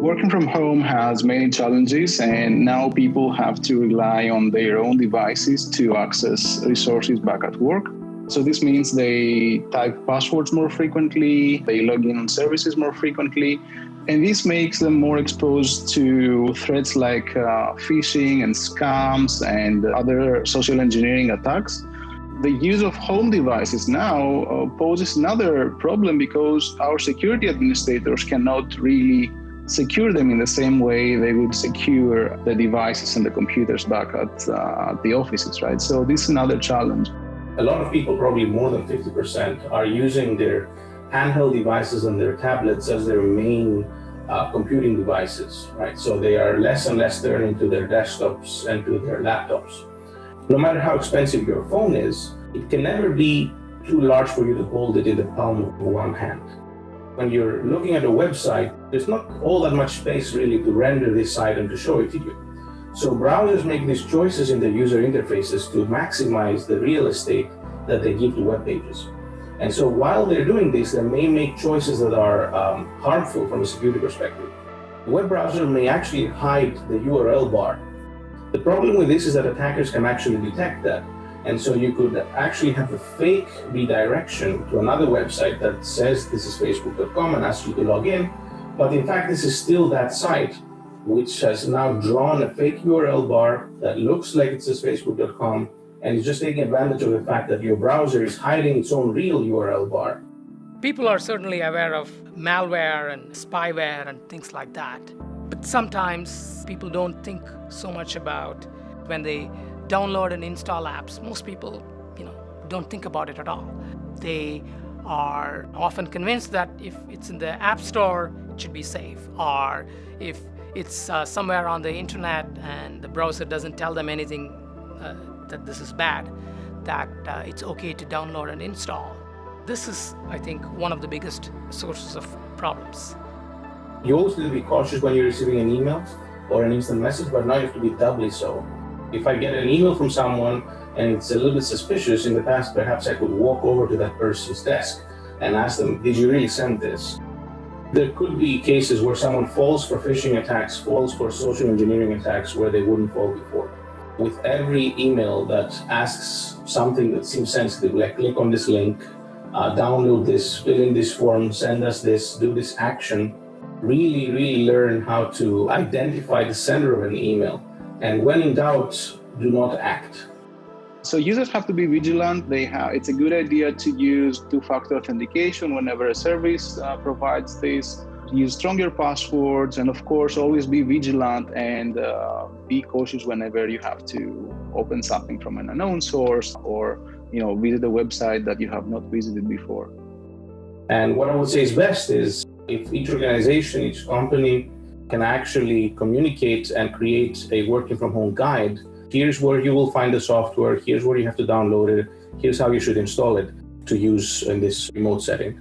Working from home has many challenges, and now people have to rely on their own devices to access resources back at work. So this means they type passwords more frequently, they log in on services more frequently, and this makes them more exposed to threats like phishing and scams and other social engineering attacks. The use of home devices now poses another problem because our security administrators cannot really secure them in the same way they would secure the devices and the computers back at the offices, right? So this is another challenge. A lot of people, probably more than 50%, are using their handheld devices and their tablets as their main computing devices, right? So they are less and less turning to their desktops and to their laptops. No matter how expensive your phone is, it can never be too large for you to hold it in the palm of one hand. When you're looking at a website, there's not all that much space really to render this site and to show it to you. So browsers make these choices in their user interfaces to maximize the real estate that they give to web pages. And so while they're doing this, they may make choices that are harmful from a security perspective. The web browser may actually hide the URL bar. The problem with this is that attackers can actually detect that. And so you could actually have a fake redirection to another website that says this is facebook.com and asks you to log in. But in fact, this is still that site, which has now drawn a fake URL bar that looks like it says facebook.com and is just taking advantage of the fact that your browser is hiding its own real URL bar. People are certainly aware of malware and spyware and things like that. But sometimes people don't think so much about when they download and install apps. Most people, don't think about it at all. They are often convinced that if it's in the app store, it should be safe. Or if it's somewhere on the internet and the browser doesn't tell them anything that this is bad, that it's okay to download and install. This is, I think, one of the biggest sources of problems. You always need to be cautious when you're receiving an email or an instant message, but now you have to be doubly so. If I get an email from someone and it's a little bit suspicious, in the past perhaps I could walk over to that person's desk and ask them, did you really send this? There could be cases where someone falls for phishing attacks, falls for social engineering attacks where they wouldn't fall before. With every email that asks something that seems sensitive, like click on this link, download this, fill in this form, send us this, do this action, really learn how to identify the sender of an email. And when in doubt, do not act. So users have to be vigilant. It's a good idea to use two-factor authentication whenever a service provides this. Use stronger passwords, and of course, always be vigilant and be cautious whenever you have to open something from an unknown source or visit a website that you have not visited before. And what I would say is best is if each organization, each company can actually communicate and create a working from home guide. Here's where you will find the software, here's where you have to download it, here's how you should install it to use in this remote setting.